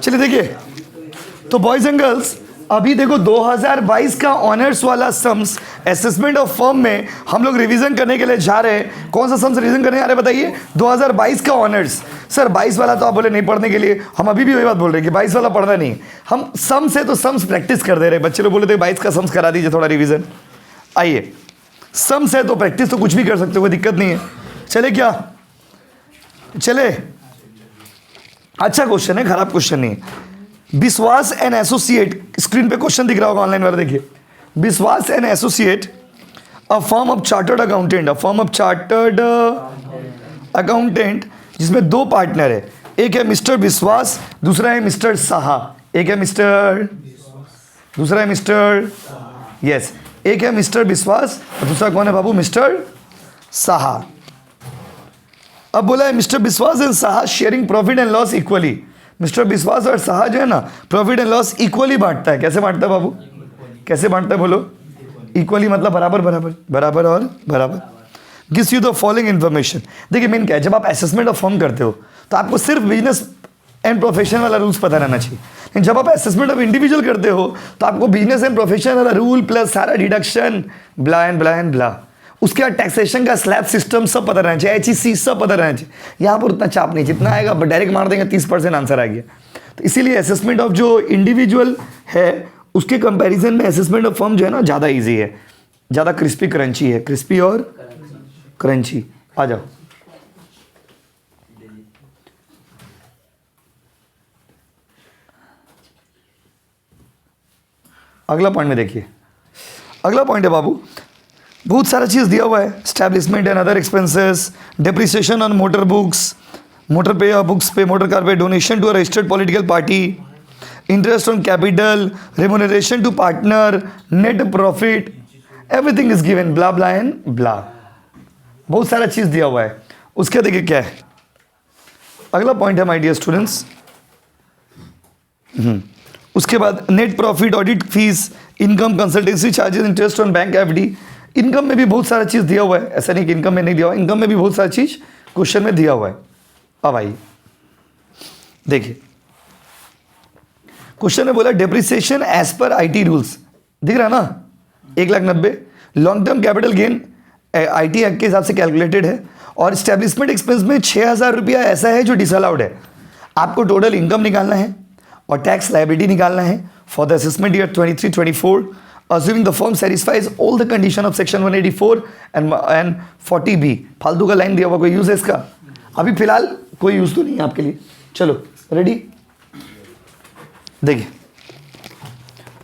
चलिए देखिए, तो बॉयज एंड गर्ल्स अभी देखो 2022 का ऑनर्स वाला सम्स असेसमेंट ऑफ फर्म में हम लोग रिवीजन करने के लिए जा रहे हैं। कौन सा सम्स रिवीजन करने आ रहे हैं बताइए? 2022 का ऑनर्स। सर 22 वाला तो आप बोले नहीं पढ़ने के लिए, हम अभी भी वही बात बोल रहे हैं कि 22 वाला पढ़ना नहीं, हम सम्स है तो सम्स प्रैक्टिस कर दे रहे हैं। बच्चे लोग बोले थे 22 का सम्स करा दीजिए थोड़ा रिविजन। आइए, सम्स है तो प्रैक्टिस तो कुछ भी कर सकते हो, कोई दिक्कत नहीं है। चले क्या? चले, अच्छा क्वेश्चन है, खराब क्वेश्चन नहीं है। विश्वास एंड एसोसिएट, स्क्रीन पे क्वेश्चन दिख रहा होगा ऑनलाइन वाला, देखिए। विश्वास and associate a firm of chartered accountant, a firm of chartered accountant जिसमें दो पार्टनर है, एक है मिस्टर विश्वास, दूसरा है मिस्टर साहा। एक है मिस्टर, दूसरा है मिस्टर, यस, एक है मिस्टर विश्वास और दूसरा कौन है बाबू? मिस्टर साहा। अब बोला है मिस्टर विश्वास and Saha sharing profit and loss equally. Mister विश्वास और साहा जो है ना प्रॉफिट एंड लॉस इक्वली बांटता है। कैसे बांटता है बाबू? कैसे बांटता है बोलो? इक्वली मतलब बराबर बराबर, बराबर और बराबर। Gives you the following information. देखिए मेन क्या है, जब आप असेसमेंट ऑफ फर्म करते हो तो आपको सिर्फ बिजनेस एंड प्रोफेशन वाला रूल्स पता रहना चाहिए, लेकिन जब आप असेसमेंट ऑफ इंडिविजुअल करते हो तो आपको बिजनेस एंड प्रोफेशन वाला रूल प्लस सारा deduction blah and blah and ब्ला, उसके बाद टैक्सेशन का स्लैब सिस्टम सब पता रहना चाहिए, HEC सब पता रहना चाहिए। यहाँ पर उतना चाप नहीं, जितना आएगा डायरेक्ट मार देंगे 30% आंसर आ गया। तो इसीलिए असेसमेंट ऑफ जो इंडिविजुअल है उसके कंपैरिजन में असेसमेंट ऑफ फर्म जो है ना ज़्यादा इजी है, ज़्यादा क्रिस्पी क्रंची है, क्रिस्पी और क्रंची। आ जाओ, अगला पॉइंट में देखिए। अगला पॉइंट है बाबू, बहुत सारा चीज़ दिया हुआ है, establishment and other expenses, depreciation on motor books, motor पे बुक्स पे, मोटर कार पे, donation to a registered political party, interest on capital, remuneration to partner, net profit, everything is given, blah blah and blah. बहुत सारा चीज़ दिया हुआ है। उसके देखिए क्या है, अगला पॉइंट है माय डियर स्टूडेंट्स। उसके बाद net profit, audit fees, income, consultancy charges, interest on bank FD। Income में भी बहुत सारा चीज़ दिया हुआ है, ऐसा नहीं कि इनकम में नहीं दिया हुआ, इनकम में भी बहुत सारा चीज़ क्वेश्चन में दिया हुआ है। अब आइए देखिए, क्वेश्चन में बोला depreciation as per IT rules, दिख रहा है ना, 1,90,000। Long term capital gain IT act के हिसाब से कैलकुलेटेड है, और स्टैब्लिशमेंट एक्सपेंस में 6,000 रुपया ऐसा है जो डिसअलाउड है। आपको टोटल इनकम निकालना है और टैक्स लायबिलिटी निकालना है for the assessment year 23-24, assuming the firm satisfies all the condition of section 184 and 40B। फालतू का लाइन दिया हुआ, कोई यूज है इसका? अभी फिलहाल कोई यूज तो नहीं है आपके लिए। चलो रेडी, देखिए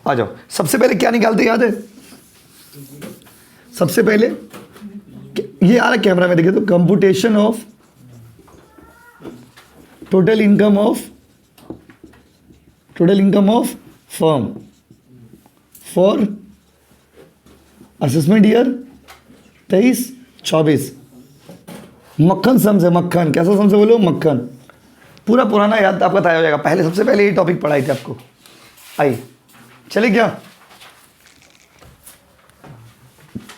आ जाओ। सबसे पहले क्या निकालते याद है? सबसे पहले ये आ रहा कैमरा में, देखिए तो computation of total income of firm for assessment year 23-24। मक्खन सम्स है, मक्खन। कैसा सम्स है बोलो? मक्खन। पूरा पुराना याद आपका तय हो जाएगा। पहले सबसे पहले ये टॉपिक पढ़ाई थी आपको। आइए चलिए क्या,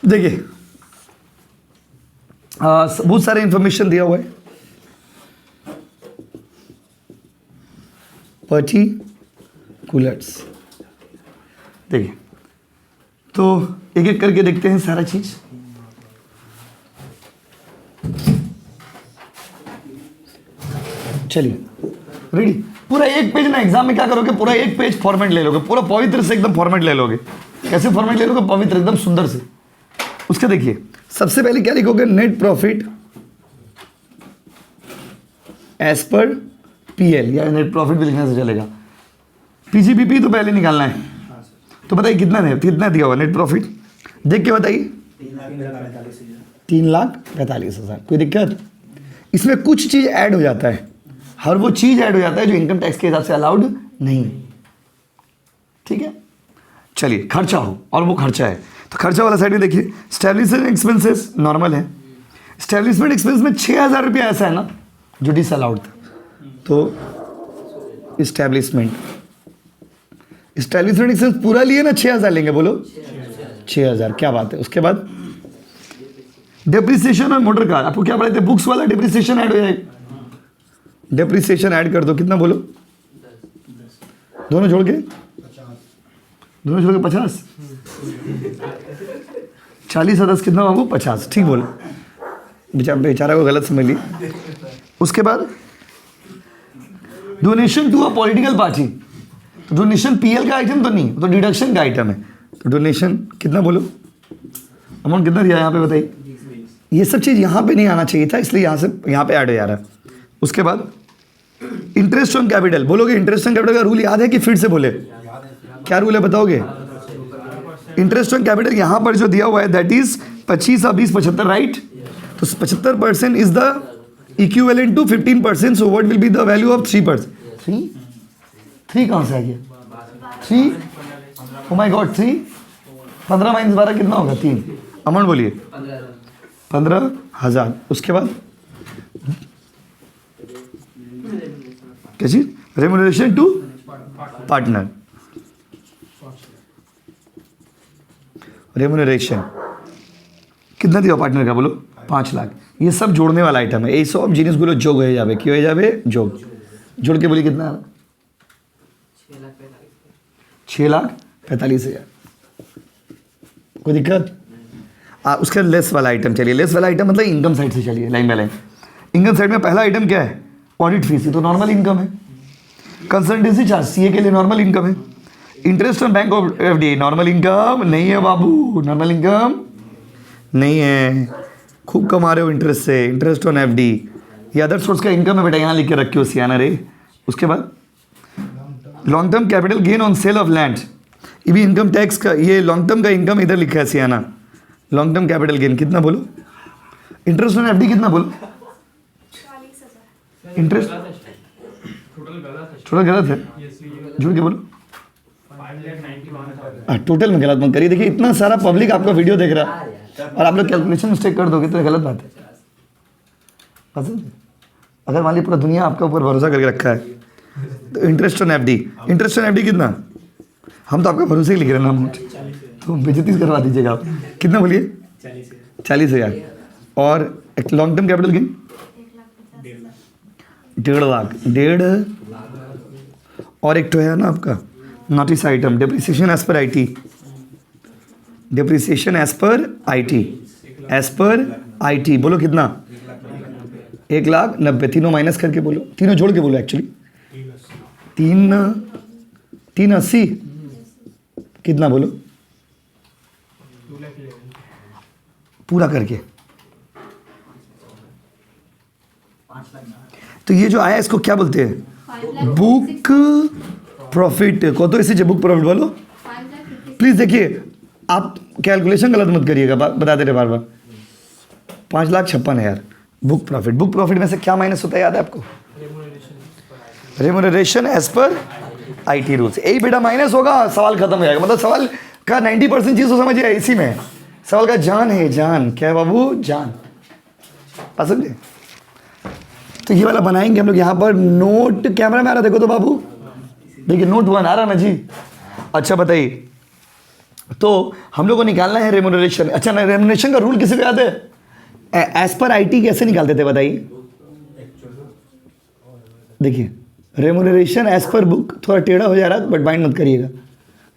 देखिए बहुत सारे इंफॉर्मेशन दिया हुआ है, पर्टिकुलर्स। देखिए तो एक एक करके देखते हैं सारा चीज। चलिए रेडी। पूरा एक पेज ना, एग्जाम में क्या करोगे, पूरा एक पेज फॉर्मेट ले लोगे, पूरा पवित्र से एकदम फॉर्मेट ले लोगे। कैसे फॉर्मेट ले लोगे? पवित्र एकदम सुंदर से। उसके देखिए सबसे पहले क्या लिखोगे? Net profit as per PL, या नेट प्रॉफिट भी लिखने से चलेगा। PGBP तो पहले निकालना है, तो बताइए कितना दिया हुआ नेट प्रॉफिट? देख के बताइए। 3,45,000। कोई दिक्कत? इसमें कुछ चीज ऐड हो जाता है, हर वो चीज ऐड हो जाता है जो इनकम टैक्स के हिसाब से अलाउड नहीं। ठीक है, चलिए खर्चा हो, और वो खर्चा है तो खर्चा वाला साइड में देखिए। स्टैब्लिशमेंट एक्सपेंसेस नॉर्मल है। स्टैब्लिशमेंट एक्सपेंस में 6,000 रुपया ऐसा है ना जो डिसअलाउड था, तो स्टैब्लिशमेंट एक्सपेंस पूरा लिए ना 6,000 लेंगे, बोलो 6,000। क्या बात है। उसके बाद डेप्रिसिएशन और मोटर कार, आपको क्या पढ़ाते थे? बुक्स वाला डेप्रिसिएशन ऐड हो जाएगा। डेप्रिसिएशन ऐड कर दो, कितना बोलो? दोनों जोड़ के 50। 40 और 10 कितना बाबू? 50। ठीक बोले, बेचारा को गलत समझ ली। उसके बाद donation to a political party, तो डोनेशन पीएल का आइटम तो नहीं, तो डिडक्शन का आइटम है। तो डोनेशन कितना बोलो, अमाउंट कितना दिया यहाँ पे बताइए। ये सब चीज़ यहाँ पे नहीं आना चाहिए था, इसलिए यहाँ पे ऐड हो जा रहा है। उसके बाद इंटरेस्ट ऑन कैपिटल, बोलोगे इंटरेस्ट ऑन कैपिटल का रूल याद है कि फिर से बोले? क्या रूल है बताओगे? इंटरेस्ट ऑन कैपिटल यहाँ पर जो दिया हुआ है दैट इज 25 और 20 75, राइट? तो 75% is the equivalent to 15%, so what will be the value of 3%? 3 कहाँ से आ गया? 3, ओ माय गॉड 3, 15 माइनस 12 कितना होगा? 3। अमाउंट बोलिए 15,000। उसके बाद क्या चीज? रेम्यूनरेशन टू पार्टनर, रेम्यूनरेशन कितना दिया पार्टनर का बोलो? 5 लाख। ये सब जोड़ने वाला आइटम है, ये सब जिनिसগুলো যোগ হয়ে যাবে। কি হয়ে যাবে? যোগ। जोड़ के बोलिए कितना? 6,45,000। कोई दिक्कत? उसका लेस वाला आइटम चलिए, लेस वाला आइटम मतलब इनकम साइड से चलिए, line by line. Income side में पहला आइटम क्या है? ऑडिट फीस, तो नॉर्मल इनकम है। कंसल्टेंसी चार्ज सीए के लिए नॉर्मल इनकम है। Interest on bank of FD normal income नहीं है बाबू, नॉर्मल इनकम नहीं है। खूब कमा रहे हो इंटरेस्ट से, इंटरेस्ट ऑन एफडी ये अदर सोर्स का इनकम है बेटा, यहाँ लिख के रखे हो सियाना रे। उसके बाद long term capital gain on sale of land, ये भी इनकम टैक्स का, ये लॉन्ग टर्म का इनकम इधर लिखा है सियाना। लॉन्ग टर्म कैपिटल गेन कितना बोलो? इंटरेस्ट ऑन एफडी कितना बोलो? 40,000। इंटरेस्ट थोड़ा गलत है, जुड़ के बोलो। टोटल में गलत मत करिए। देखिए इतना सारा पब्लिक आपका वीडियो देख रहा है और आप लोग कैलकुलेशन मिस्टेक कर दोगे तो गलत बात है। पसंद? अगर मान लीजिए पूरा दुनिया आपका ऊपर भरोसा करके रखा है तो interest on FD, interest on FD कितना? हम तो आपका भरोसे ही लिख रहे हैं ना अमाउंट, तो बेइज्जती करवा दीजिएगा आप। कितना बोलिए? 40,000। और एक long term capital gain 1.5 lakh, 1.5। और एक तो है ना आपका notice item depreciation as per IT, depreciation as per IT, as per IT बोलो कितना? 1,90,000। तीनों माइनस करके बोलो, तीनों जोड़ के बोलो एक्चुअली। 380 कितना बोलो? पूरा करके। तो ये जो आया इसको क्या बोलते हैं? Book profit. को तो इसी बुक प्रॉफिट बोलो प्लीज। देखिए आप कैलकुलेशन गलत मत करिएगा, बता दे रहे बार बार। 5,56,000 बुक प्रॉफिट। बुक प्रॉफिट में से क्या माइनस होता है याद है आपको? Remuneration as per IT rules. यही बेटा माइनस होगा, सवाल खत्म हो जाएगा। मतलब सवाल का 90% चीज तो समझिए इसी में। सवाल का जान है, जान क्या है बाबू? जान। पसंद है? तो ये वाला बनाएंगे हम लोग यहाँ पर। नोट कैमरा में आ रहा देखो तो बाबू, देखिए नोट 1 आ रहा ना जी। अच्छा बताइए, तो हम लोग को निकालना है रेम्यूनरेशन। अच्छा रेम्यूनरेशन का रूल किसी को याद है? एज पर आईटी कैसे निकालते थे बताइए? देखिए रेम्यूनरेशन एज पर बुक, थोड़ा टेढ़ा हो जा रहा है बट माइंड मत करिएगा।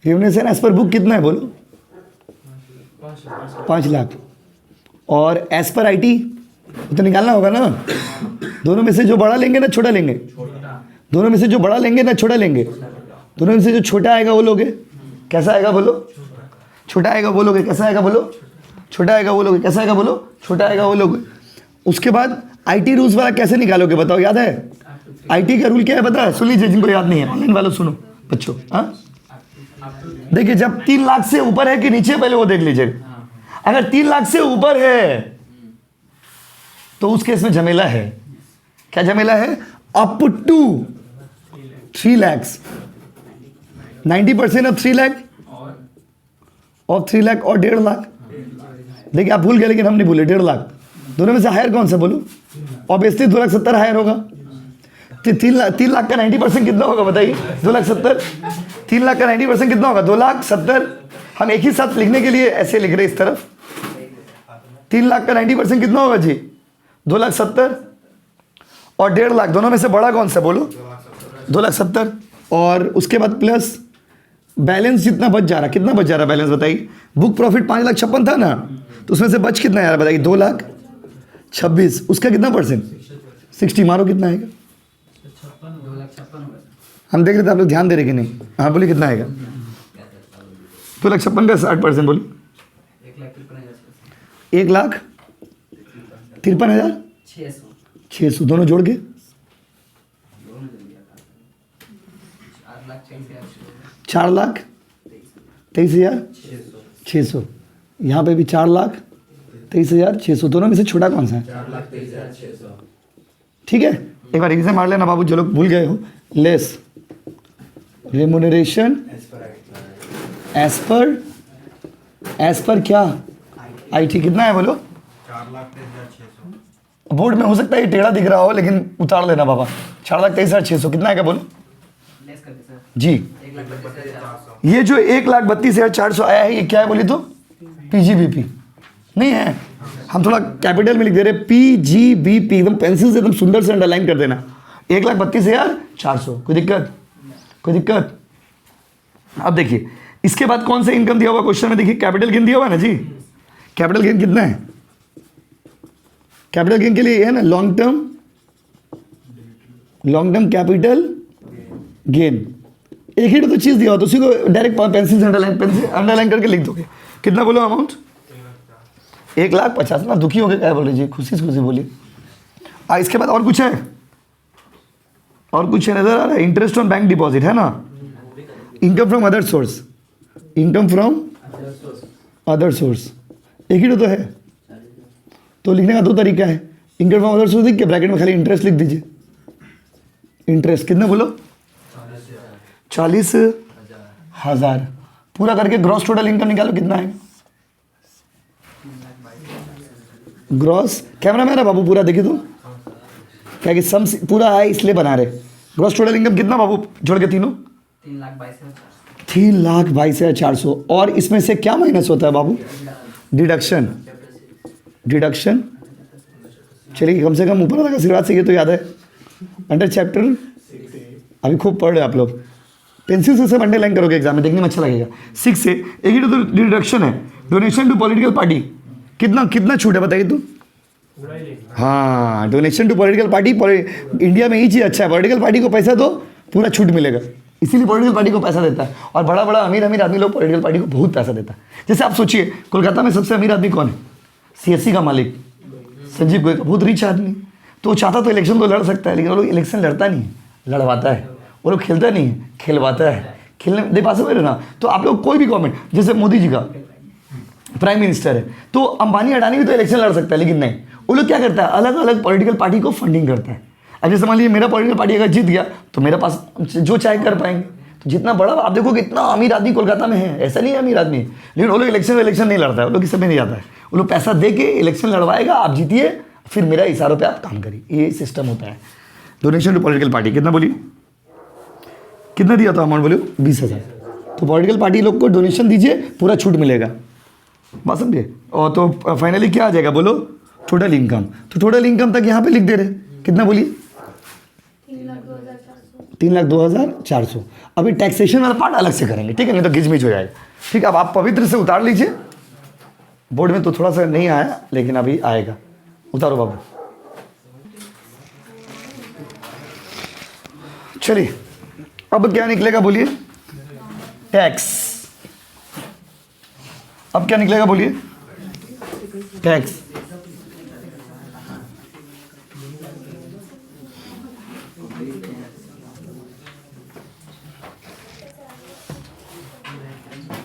रेम्यूनरेशन एज पर बुक कितना है बोलो? 5 लाख। और एज पर आईटी तो निकालना होगा ना। दोनों में से जो बड़ा लेंगे ना छोटा लेंगे? दोनों में से जो बड़ा लेंगे ना छोटा लेंगे? दोनों में से जो छोटा आएगा वो लोगे। कैसा आएगा बोलो? छोटा आएगा वो लोगे। कैसा आएगा बोलो? छोटा आएगा वो लोगे। कैसा आएगा बोलो? छोटा आएगा वो लोगे। उसके बाद आईटी रूल्स वाला कैसे निकालोगे बताओ? याद है आईटी का रूल क्या है पता है? सुन लीजिए जिनको याद नहीं है, ऑनलाइन वालों सुनो बच्चों। हाँ देखिए, जब 3 लाख से ऊपर है कि नीचे पहले वो देख लीजिए। अगर 3 लाख से ऊपर है तो उस केस में झमेला है। क्या झमेला है? Up to 3 lakh, 90% of 3 lakh और 3 लाख और 1.5 लाख। देखिए आप भूल गए लेकिन हम नहीं भूले। 1.5 लाख दोनों में से हायर कौन सा बोलो? ऑब्वियसली 2,70,000 हायर होगा। 3 लाख का 90% कितना होगा बताइए? 2,70,000। 3 लाख का 90% कितना होगा? 2,70,000। हम एक ही साथ लिखने के लिए ऐसे लिख रहे इस तरफ। 3 लाख का 90% कितना होगा जी? 2,70,000 और 1.5 लाख। दोनों में से बड़ा कौन सा बोलो? 2,70,000। और उसके बाद प्लस बैलेंस जितना बच जा रहा, कितना बच जा रहा बैलेंस बताइए। बुक प्रॉफिट 5,56,000 था ना, तो उसमें से बच कितना यार बताइए, 2,26,000। उसका कितना परसेंट, 60 मारो कितना आएगा। हम देख रहे थे, आप लोग ध्यान दे रहे कि नहीं। हाँ बोलिए कितना आएगा। 2,56,000 का 60% बोलिए, 1,53,600 दोनों जोड़ के 4,23,600। यहाँ पे भी 4,23,600, दोनों में से छोटा कौन सा है। ठीक है, एक बार इसे मार लेना बाबू, जो लोग भूल गए हो। लेस रेमुनरेशन एज पर क्या IT कितना है बोलो। 4,23,600। बोर्ड में हो सकता है ये टेढ़ा दिख रहा हो, लेकिन उतार लेना बाबा। 4,23,600 कितना है क्या बोलो जी। ये जो 1,32,400 आया है, ये क्या है बोली तो PGBP नहीं है। हम थोड़ा कैपिटल में लिख दे रहे PGBP, एकदम पेंसिल से एकदम सुंदर से अंडरलाइन कर देना। 1,32,400। कोई दिक्कत, कोई दिक्कत। अब देखिए इसके बाद कौन सा इनकम दिया हुआ क्वेश्चन में, देखिए कैपिटल गेन दिया हुआ है ना जी। कैपिटल गेन कितना है, कैपिटल गेन के लिए है ना लॉन्ग टर्म कैपिटल गेन। एक ही तो चीज दिया हो तो उसी को डायरेक्ट पेंसिल से अंडरलाइन करके लिख दोगे। कितना बोलो अमाउंट, 1,50,000 ना। दुखी हो गए क्या बोल रही खुशी से बोलिए। इसके बाद और कुछ है, और कुछ है नजर आ रहा है। इंटरेस्ट ऑन बैंक डिपॉजिट है ना, income from other source, income from other source एक ही तो है। तो लिखने का 2 तरीका है। इनकम फ्रॉम अदर सोर्स लिख के ब्रैकेट में खाली इंटरेस्ट लिख दीजिए। इंटरेस्ट कितना बोलो, 40,000 पूरा करके ग्रॉस टोटल इनकम निकालो कितना है। ग्रॉस कैमरा मैन है बाबू, पूरा देखिए तो क्या कि सम पूरा है इसलिए बना रहे। ग्रॉस टोटल इनकम कितना बाबू जोड़ के तीनों, 3,22,400। और इसमें से क्या माइनस होता है बाबू, डिडक्शन। चलिए कम से कम ऊपर वाला का आशीर्वाद से ये तो याद है। अंडर चैप्टर अभी खूब पढ़ रहे आप लोग, पेंसिल से सब अंडरलाइन करोगे एग्जाम में, देखने में अच्छा लगेगा। 6 से एक ही तो डिडक्शन है। डोनेशन टू पॉलिटिकल पार्टी कितना छूट है बताइए तो। हाँ, donation to political party, India में ही चीज़ अच्छा है, पॉलिटिकल पार्टी को पैसा दो पूरा छूट मिलेगा, इसीलिए पॉलिटिकल पार्टी को पैसा देता है। और बड़ा बड़ा अमीर आदमी लोग पॉलिटिकल पार्टी को बहुत पैसा देता है। जैसे आप सोचिए कोलकाता में सबसे अमीर आदमी कौन है, CSC का मालिक संजीव गोयल, बहुत रिच आदमी। तो चाहता तो इलेक्शन तो लड़ सकता है, लेकिन वो लोग इलेक्शन लड़ता नहीं है, लड़वाता है। वो लोग खेलता नहीं है, खेलवाता है। खेलने दे पास मेरे ना। तो आप लोग कोई भी गवर्नमेंट, जैसे मोदी जी का प्राइम मिनिस्टर है, तो अंबानी अडानी भी तो इलेक्शन लड़ सकता है, लेकिन नहीं, वो लोग क्या करता है, अलग अलग पॉलिटिकल पार्टी को फंडिंग करता है। अब जैसे मान लीजिए मेरा पॉलिटिकल पार्टी अगर जीत गया तो मेरे पास जो चाहे कर पाएंगे। तो जितना बड़ा आप देखो कितना अमीर आदमी कोलकाता में है, ऐसा नहीं है अमीर आदमी, लेकिन वो लोग इलेक्शन नहीं लड़ता है, वो लोग किसी में नहीं जाता है। वो लोग पैसा दे के इलेक्शन लड़वाएगा, आप जीतिए, फिर मेरा इशारों पे आप काम करिए, ये सिस्टम होता है। डोनेशन टू पॉलिटिकल पार्टी कितना बोलिए, कितना दिया था अमाउंट बोलिए, 20,000। तो पॉलिटिकल पार्टी लोग को डोनेशन दीजिए, पूरा छूट मिलेगा, बात समझिए। और तो फाइनली क्या आ जाएगा बोलो, टोटल इनकम। तो टोटल इनकम तक यहाँ पे लिख दे रहे, कितना बोलिए, 3,02,400। अभी टैक्सेशन वाला पार्ट अलग से करेंगे, ठीक है, नहीं तो गिजमिज हो जाएगा। ठीक है, अब आप पवित्र से उतार लीजिए। बोर्ड में तो थोड़ा सा नहीं आया, लेकिन अभी आएगा। उतारो बाबू। चलिए अब क्या निकलेगा बोलिए, टैक्स। अब क्या निकलेगा बोलिए, टैक्स।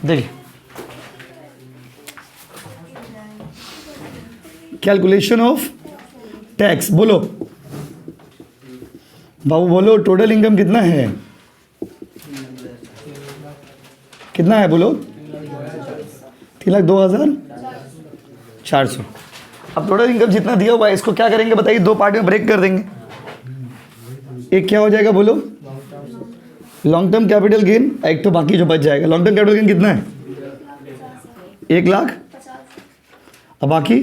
देखिए कैलकुलेशन ऑफ टैक्स, बोलो बाबू, बोलो टोटल इनकम कितना है, कितना है बोलो, 3,02,400। अब टोटल इनकम जितना दिया हुआ है इसको क्या करेंगे बताइए, 2 पार्ट में ब्रेक कर देंगे। एक क्या हो जाएगा बोलो, लॉन्ग टर्म कैपिटल गेन, एक तो बाकी जो बच जाएगा। लॉन्ग टर्म कैपिटल गेन कितना है, 1,00,000, अब बाकी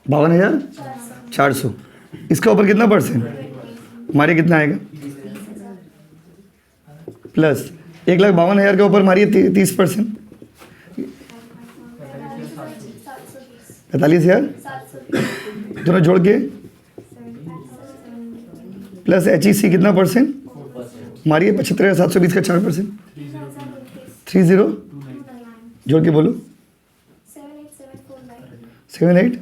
52,400। इसका ऊपर कितना परसेंट, मारिए कितना आएगा, प्लस 1,52,000 के ऊपर मारिए 30%, 45,000 दोनों जोड़ के, प्लस HEC कितना परसेंट मारिए, 75,720 का 4%, 30 जोड़ के बोलो, 78।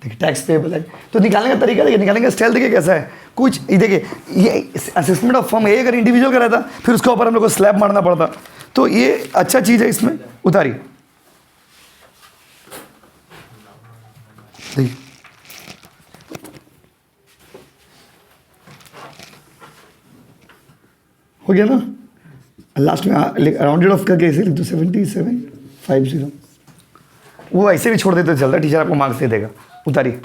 देखिए टैक्स पेबल है, तो निकालने का तरीका देखिए, निकालने का स्टाइल देखिए कैसा है। कुछ ये देखिए, ये असेसमेंट ऑफ फर्म, ये अगर इंडिविजुअल का रहता फिर उसके ऊपर हम लोग को स्लैब मारना पड़ता, तो ये अच्छा चीज़ है इसमें। उतारिए, देखिए हो गया ना, लास्ट में राउंडेड ऑफ करके ऐसे लिख दो 7750, वो ऐसे भी छोड़ देते चलता, टीचर आपको मार्क्स दे देगा। उतारिए।